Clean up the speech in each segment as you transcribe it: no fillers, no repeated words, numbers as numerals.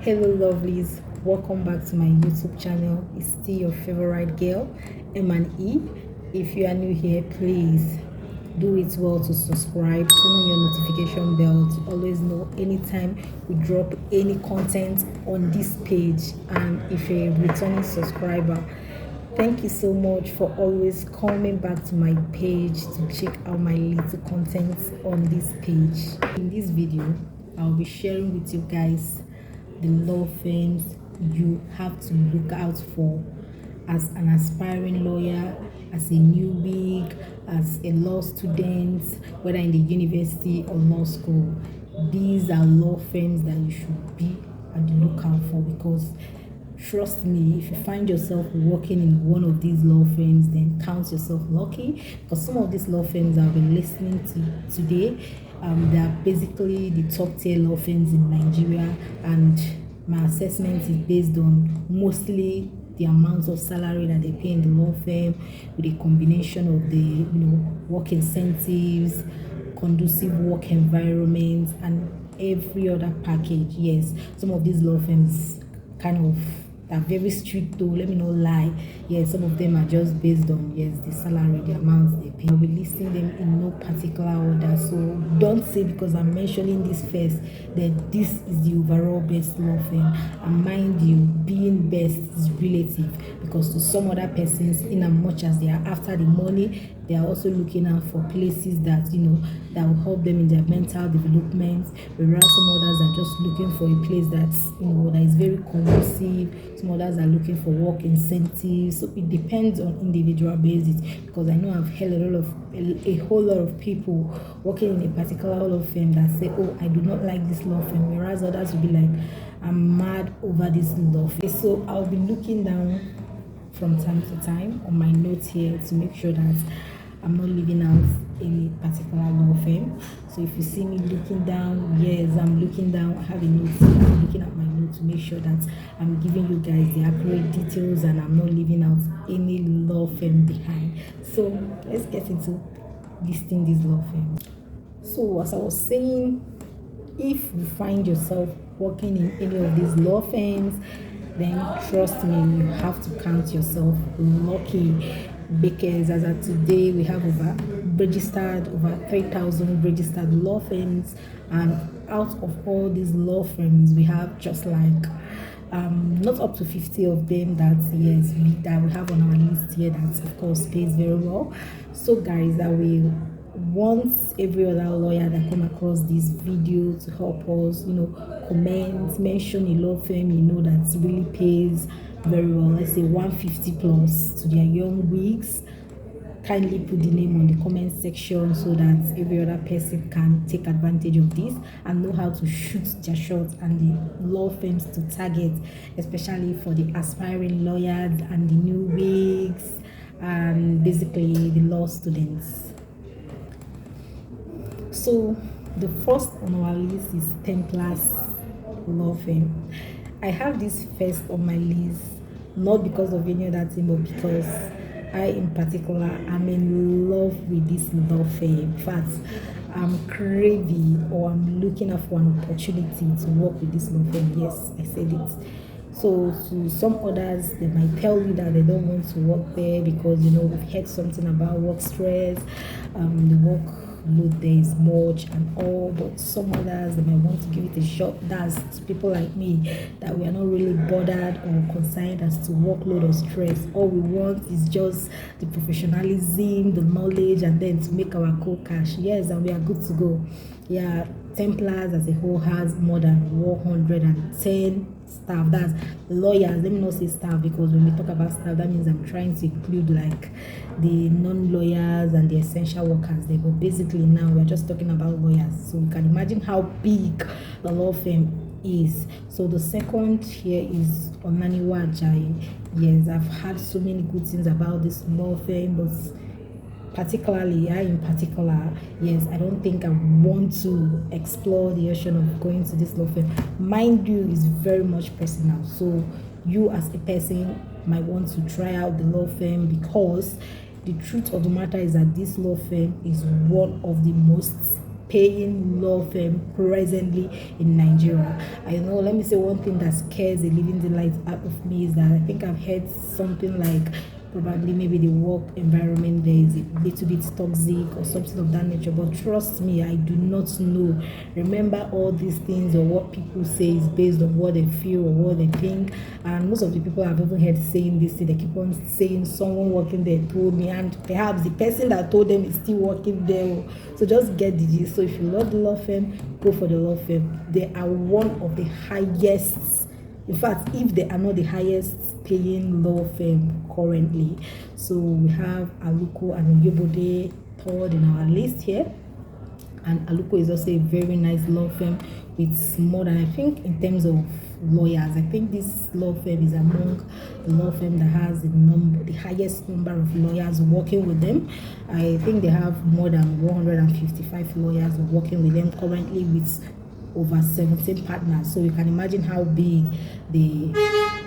Hello lovelies, welcome back to my YouTube channel. It's still your favorite girl, M&E. If you are new here, please do it well to subscribe, turn on your notification bell to always know anytime we drop any content on this page. And if you're a returning subscriber, thank you so much for always coming back to my page to check out my little content on this page. In this video, I'll be sharing with you guys the law firms you have to look out for as an aspiring lawyer, as a newbie, as a law student, whether in the university or law school. These are law firms that you should be on the lookout for, because trust me, if you find yourself working in one of these law firms, then count yourself lucky, because some of these law firms I've been listening to today, they are basically the top tier law firms in Nigeria, and my assessment is based on mostly the amount of salary that they pay in the law firm, with a combination of the work incentives, conducive work environment, and every other package. Yes, some of these law firms are very strict though, let me not lie. Yes, some of them are just based on the salary, the amounts they pay. I'll be listing them in no particular order, so don't say because I'm mentioning this first that this is the overall best law firm. And mind you, being best is relative, because to some other persons, in as much as they are after the money, they are also looking out for places that that will help them in their mental development, whereas some others are just looking for a place that's that is very conducive. Some others are looking for work incentives. So it depends on individual basis, because I know I've heard a whole lot of people working in a particular law firm that say, oh, I do not like this law firm, whereas others will be like, I'm mad over this law firm. So I'll be looking down from time to time on my notes here to make sure that I'm not leaving out any particular law firm. So if you see me looking down, yes, I'm looking down. I have a note here. I'm looking at my note to make sure that I'm giving you guys the accurate details and I'm not leaving out any law firm behind. So let's get into listing these law firms. So as I was saying, if you find yourself working in any of these law firms, then trust me, you have to count yourself lucky, because as of today we have over 3,000 registered law firms, and out of all these law firms we have just like not up to 50 of them that we have on our list here, that of course pays very well. So guys, I will want every other lawyer that come across this video to help us comment, mention a law firm that really pays very well, let's say 150 plus to their young wigs. Kindly put the name on the comment section so that every other person can take advantage of this and know how to shoot their shots and the law firms to target, especially for the aspiring lawyers and the new wigs and basically the law students. So the first on our list is Templars law firm. I have this first on my list not because of any other thing, but because I in particular am in love with this law firm. In fact, I'm craving, or I'm looking out for an opportunity to work with this law firm. Yes, I said it. So to some others, they might tell you that they don't want to work there because we've heard something about work stress, the work load there is much and all. But some others, they might want to give it a shot. That's people like me, that we are not really bothered or concerned as to workload or stress. All we want is just the professionalism, the knowledge, and then to make our cool cash. Yes, and we are good to go. Yeah, Templars as a whole has more than 110 staff. That's lawyers. Let me not say staff, because when we talk about staff, that means I'm trying to include like the non-lawyers and the essential workers there. But basically now we're just talking about lawyers, so you can imagine how big the law firm is. So the second here is Olaniwun Ajayi. Yes, I've heard so many good things about this law firm, but particularly yes, I don't think I want to explore the option of going to this law firm. Mind you, is very much personal, so you as a person might want to try out the law firm, because the truth of the matter is that this law firm is one of the most paying law firm presently in Nigeria. I know, let me say one thing that scares the living daylight out of me is that I think I've heard something like probably maybe the work environment there is a little bit toxic or something of that nature, but trust me, I do not know. Remember, all these things or what people say is based on what they feel or what they think, and most of the people I've ever heard saying this thing, they keep on saying someone working there told me, and perhaps the person that told them is still working there. So just get the gist. So if you love the law firm, go for the law firm. They are one of the highest, in fact, if they are not the highest paying law firm currently. So we have Aluko and Oyebode third in our list here, and Aluko is also a very nice law firm with more than, I think, in terms of lawyers, I think this law firm is among the law firm that has the highest number of lawyers working with them. I think they have more than 155 lawyers working with them currently, with over 17 partners. So you can imagine how big the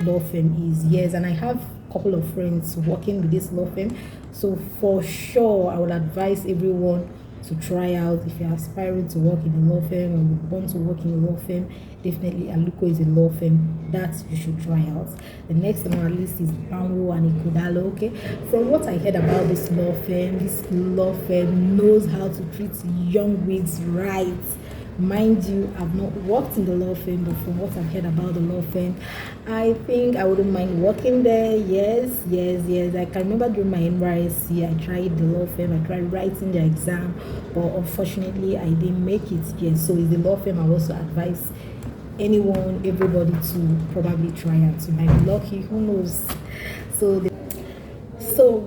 law firm is. Yes, and I have a couple of friends working with this law firm, so for sure I would advise everyone to try out. If you're aspiring to work in a law firm or you want to work in a law firm, definitely Aluko is a law firm that you should try out. The next on our list is Banwo Igodalo. Okay, from what I heard about this law firm knows how to treat young wigs right. Mind you, I've not worked in the law firm, but from what I've heard about the law firm, I think I wouldn't mind working there. Yes. I can remember during my NYSC, I tried the law firm, I tried writing the exam, but unfortunately, I didn't make it. Yes, so it's the law firm I also advise everybody to probably try out. You might be lucky, who knows? So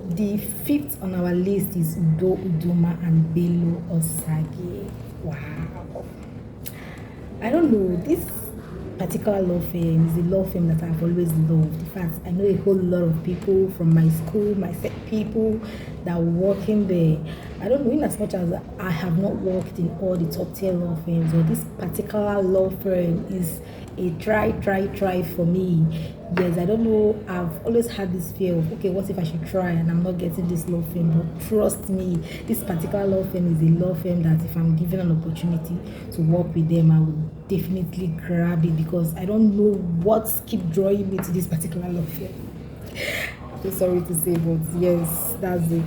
the fifth on our list is Udoma and Belo Osagie. Wow. I don't know, this particular law firm is a law firm that I've always loved. In fact, I know a whole lot of people from my school, my set people that work in there. I don't know, in as much as I have not worked in all the top tier law firms, but this particular law firm is a try for me. Yes, I don't know, I've always had this fear of, okay, what if I should try and I'm not getting this law firm? But trust me, this particular law firm is a law firm that if I'm given an opportunity to work with them, I will definitely grab it, because I don't know what's keep drawing me to this particular law firm. So sorry to say, but yes, that's it.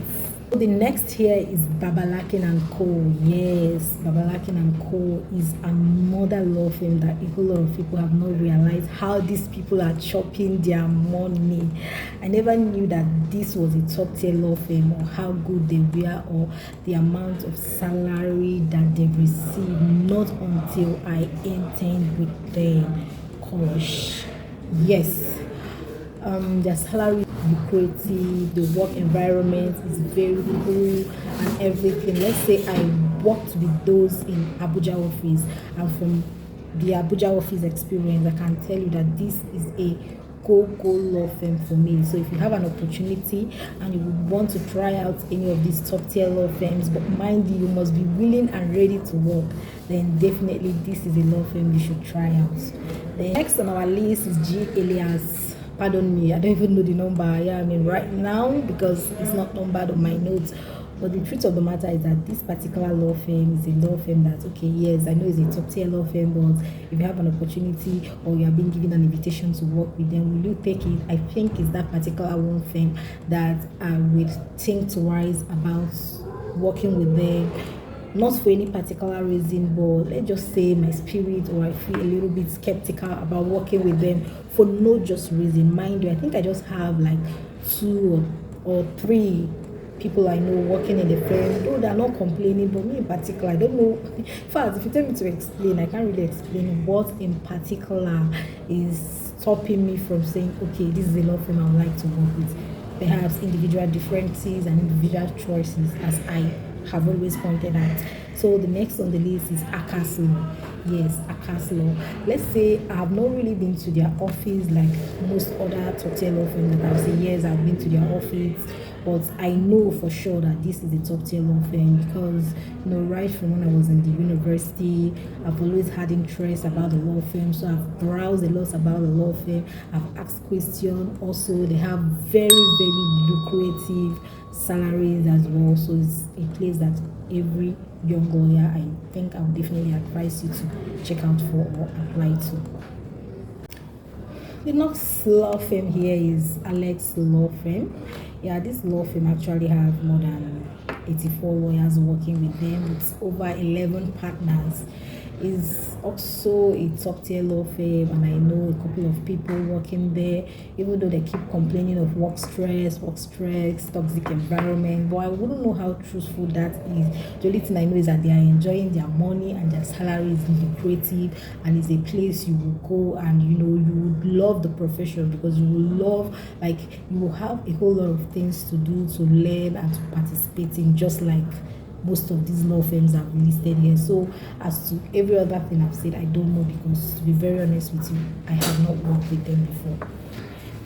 The next here is Babalakin Co. Yes, Babalakin Co. is another law firm that a whole lot of people have not realized how these people are chopping their money. I never knew that this was a top tier law firm, or how good they were, or the amount of salary that they receive, not until I interned with them. Gosh, yes. Their salary is lucrative, the work environment is very cool and everything. Let's say I worked with those in Abuja office, and from the Abuja office experience, I can tell you that this is a go law firm for me. So if you have an opportunity and you would want to try out any of these top tier law firms, but mind you must be willing and ready to work, then definitely this is a law firm you should try out. The next on our list is Elias. Pardon me, I don't even know the number. Yeah, I mean right now, because it's not numbered on my notes. But the truth of the matter is that this particular law firm is a law firm that, okay, yes, I know it's a top tier law firm, but if you have an opportunity or you are being given an invitation to work with them, will you take it? I think it's that particular one firm that I would think twice about working with them. Not for any particular reason, but let's just say my spirit, or I feel a little bit skeptical about working with them for no just reason. Mind you, I think I just have like 2 or 3 people I know working in the firm, though they're not complaining, but me in particular, I don't know. In fact, if you tell me to explain, I can't really explain what in particular is stopping me from saying, okay, this is a law firm I would like to work with. Perhaps individual differences and individual choices, as I have always pointed out. So the next on the list is ACAS Law. Yes, ACAS Law. Let's say I have not really been to their office like most other top tier law firms that I've seen. Yes, I've been to their office, but I know for sure that this is a top tier law firm because, right from when I was in the university, I've always had interest about the law firm. So I've browsed a lot about the law firm. I've asked questions. Also, they have very, very lucrative salaries as well. So it's a place that every young lawyer, I think I would definitely advise you to check out for or apply to. The next law firm here is ACAS Law Firm. Yeah, this law firm actually have more than 84 lawyers working with them. It's over 11 partners. Is also a top tier law firm, and I know a couple of people working there, even though they keep complaining of work stress, toxic environment, but I wouldn't know how truthful that is. The only thing I know is that they are enjoying their money and their salary is lucrative, and it's a place you will go and you would love the profession because you will love, like, you will have a whole lot of things to do, to learn and to participate in, just like most of these law firms have listed here. So as to every other thing I've said, I don't know because, to be very honest with you, I have not worked with them before.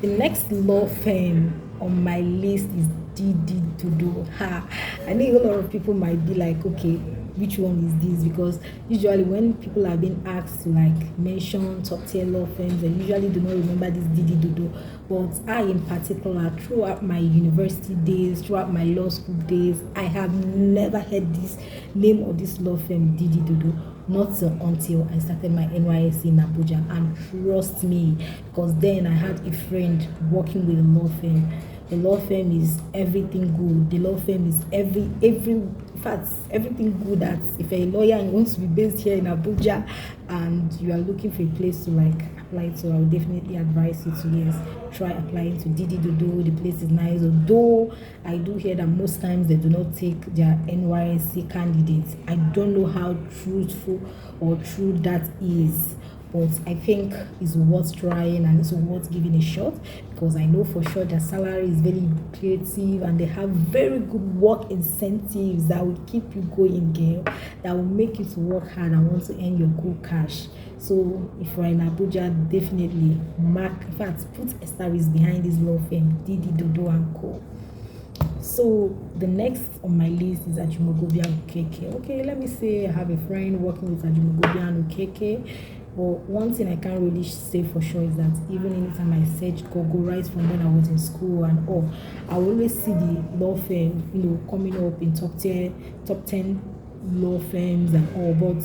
The next law firm on my list is D.D Dodo. I know a lot of people might be like, okay, which one is this? Because usually when people are being asked to like mention top tier law firms, they usually do not remember this D.D Dodo. But I, in particular, throughout my university days, throughout my law school days, I have never heard this name of this law firm, D.D Dodo. Not until I started my NYSC in Abuja, and trust me, because then I had a friend working with a law firm. The law firm is everything good. The law firm is everything good. That if a lawyer and wants to be based here in Abuja and you are looking for a place to like apply to, I would definitely advise you to try applying to D.D Dodo. The place is nice, although I do hear that most times they do not take their NYSC candidates. I don't know how truthful or true that is, but I think it's worth trying and it's worth giving a shot, because I know for sure their salary is very lucrative and they have very good work incentives that will keep you going, girl, that will make you to work hard and want to earn your good cash. So if you're in Abuja, definitely put asterisk behind this law firm, D.D Dodo Co. So the next on my list is Ajumogobia Okeke. Okay, let me say I have a friend working with Ajumogobia Okeke. But one thing I can't really say for sure is that even anytime I search Google, right from when I was in school and all, I always see the law firm, coming up in top 10 law firms and all. But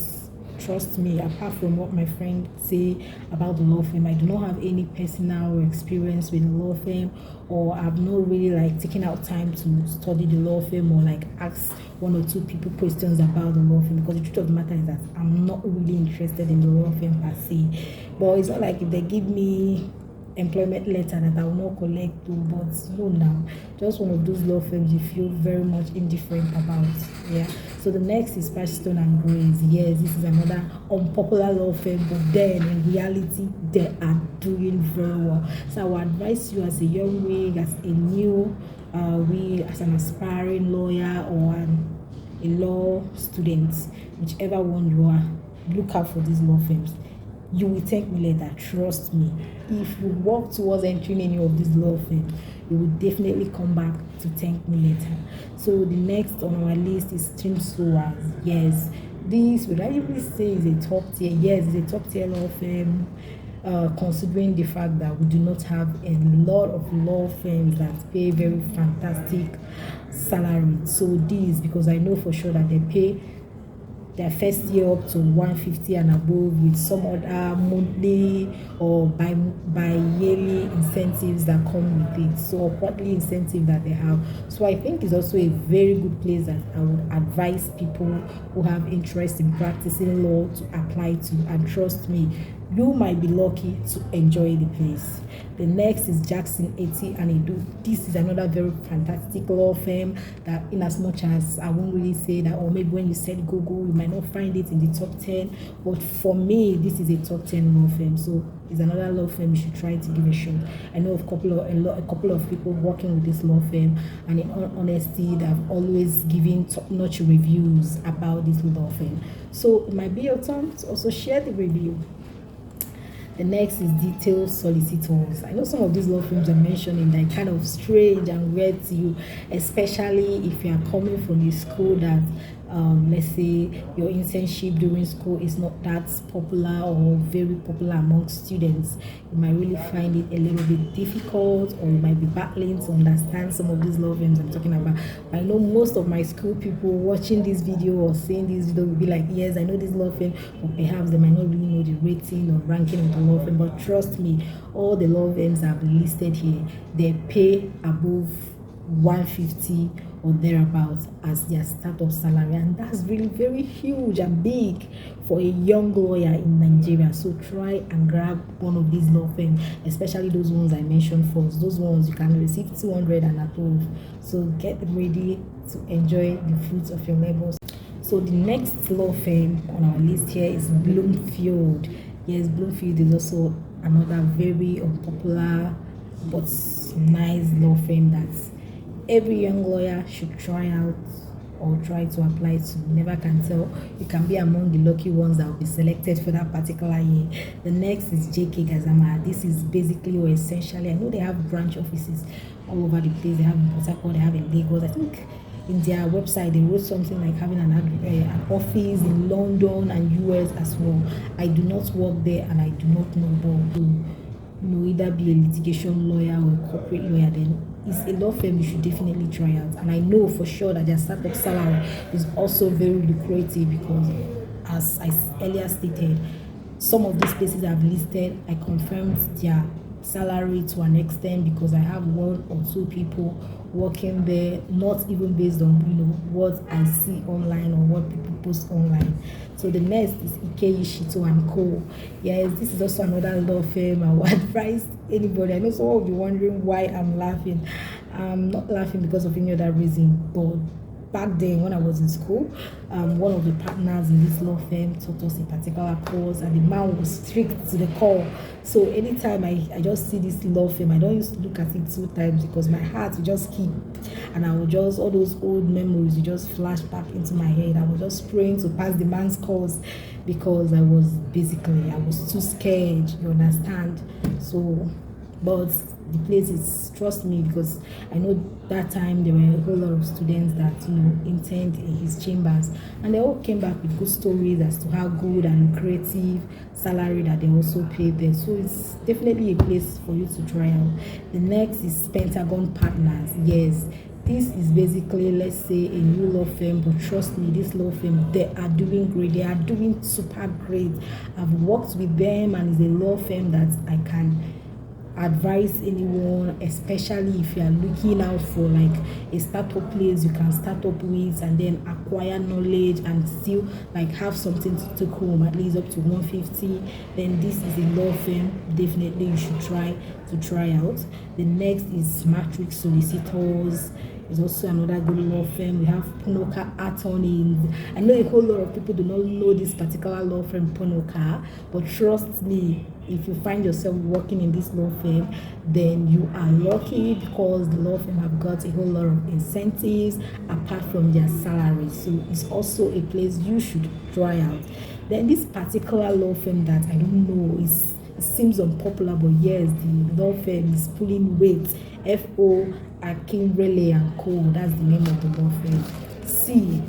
trust me, apart from what my friend say about the law firm, I do not have any personal experience with the law firm, or I've not really like taken out time to study the law firm or like ask one or two people questions about the law firm, because the truth of the matter is that I'm not really interested in the law firm per se. But it's not like if they give me employment letter that I will not collect to, but now, just one of those law firms you feel very much indifferent about. Yeah. So the next is Patchstone and Grace. Yes, this is another unpopular law firm, but then in reality they are doing very well. So I would advise you, as a young wig, as a new as an aspiring lawyer or a law student, whichever one you are, look out for these law firms. You will thank me later, trust me. If you work towards entering any of these law firms, you will definitely come back to thank me later. So the next on our list is StreamSowers. Yes, this would I really say is a top tier. Yes, it's a top tier law firm. Considering the fact that we do not have a lot of law firms that pay very fantastic salary. So this, because I know for sure that they pay their first year up to 150 and above, with some other monthly or by yearly incentives that come with it, so quarterly incentive that they have. So I think it's also a very good place that I would advise people who have interest in practicing law to apply to, and trust me, you might be lucky to enjoy the place. The next is Jackson 80 and Edu. This is another very fantastic law firm that, in as much as I won't really say that, or maybe when you said Google, you might not find it in the top 10, but for me, this is a top 10 law firm. So it's another law firm you should try to give a shot. I know a couple of people working with this law firm, and in all honesty, they've always given top-notch reviews about this law firm. So it might be your turn to also share the review. The next is Detailed Solicitors. I know some of these law firms are mentioning that kind of strange and weird to you, especially if you are coming from a school that let's say your internship during school is not that popular or very popular among students. You might really find it a little bit difficult, or you might be battling to understand some of these law firms I'm talking about. I know most of my school people watching this video or seeing this video will be like, yes, I know this law firm, but perhaps they might not really know the rating or ranking of the law firm. But trust me, all the law firms I've listed here, they pay above 150 or thereabouts as their startup salary, and that's really very huge and big for a young lawyer in Nigeria. So try and grab one of these law firms, especially those ones I mentioned first. Those ones you can receive 200 and above. So get ready to enjoy the fruits of your labors. So the next law firm on our list here is Bloomfield. Yes, Bloomfield is also another very unpopular but nice law firm that's every young lawyer should try out or try to apply to. You never can tell. You can be among the lucky ones that will be selected for that particular year. The next is JK Gazama. This is basically or essentially, I know they have branch offices all over the place. They have in Port Harcourt, they have in Lagos. I think in their website they wrote something like having an office in London and US as well. I do not work there and I do not know, but either be a litigation lawyer or a corporate lawyer, then it's a law firm you should definitely try out. And I know for sure that their startup salary is also very lucrative, because as I earlier stated, some of these places I've listed, I confirmed their salary to an extent because I have one or two people working there, not even based on what I see online or what people post online. So the next is Ike Co. Yes, this is also another law firm I would advise anybody. I know someone will be wondering why I'm laughing. I'm not laughing because of any other reason, but back then when I was in school, one of the partners in this law firm taught us a particular course, and the man was strict to the core. So anytime I just see this law firm, I don't used to look at it 2 times because my heart will just keep, and I will just, all those old memories will just flash back into my head. I was just praying to pass the man's course because I was too scared, you understand? So, but the place is, trust me, because I know that time there were a whole lot of students that interned in his chambers, and they all came back with good stories as to how good and lucrative salary that they also paid there. So it's definitely a place for you to try out. The next is Pentagon Partners. Yes, this is basically, let's say, a new law firm, but trust me, this law firm, they are doing great. They are doing super great. I've worked with them, and it's a law firm that I can advise anyone, especially if you are looking out for like a startup place you can start up with and then acquire knowledge and still like have something to take home, at least up to 150. Then this is a law firm definitely you should try out. The next is Matrix Solicitors. Is also another good law firm. We have Ponoka Attorneys. I know a whole lot of people do not know this particular law firm, Ponoka, but trust me, if you find yourself working in this law firm, then you are lucky, because the law firm have got a whole lot of incentives apart from their salary. So it's also a place you should try out. Then this particular law firm that I don't know, it seems unpopular, but yes, the law firm is pulling weight. F.O. Akinrele & Co. That's the name of the law firm. See,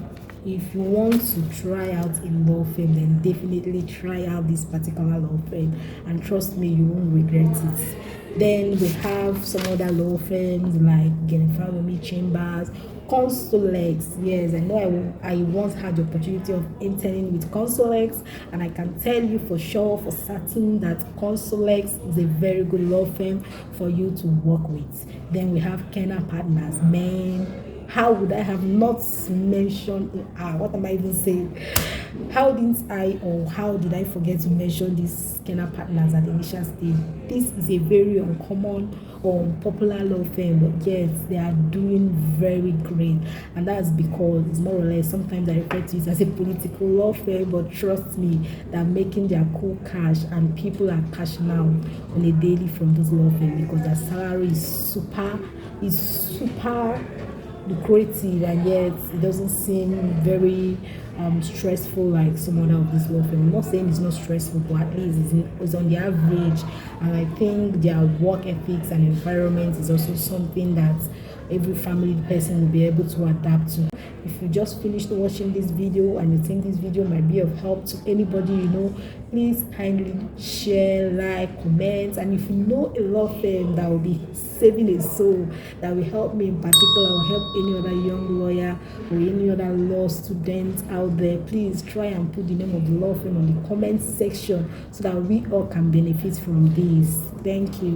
if you want to try out a law firm, then definitely try out this particular law firm, and trust me, you won't regret it. Then we have some other law firms like Genefrawomi Chambers, Consolex. Yes, I know I once had the opportunity of interning with Consolex, and I can tell you for sure, for certain, that Consolex is a very good law firm for you to work with. Then we have Kenna Partners. Man, how would I have not mentioned, what am I even saying? How did I forget to mention these Kenna Partners at the initial stage? This is a very uncommon or popular law firm, but yes, they are doing very great, and that's because it's more or less, sometimes I refer to it as a political law firm, but trust me, they're making their cool cash, and people are cashing out on a daily from this law firm because their salary is super lucrative, and yet it doesn't seem very stressful like some other of these law firms. I'm not saying it's not stressful, but at least it's on the average. And I think their work ethics and environment is also something that every family person will be able to adapt to. If you just finished watching this video and you think this video might be of help to anybody you know, please kindly share, like, comment. And if you know a law firm that will be saving a soul, that will help me in particular, or help any other young lawyer or any other law student out there, please try and put the name of the law firm on the comment section so that we all can benefit from this. Thank you.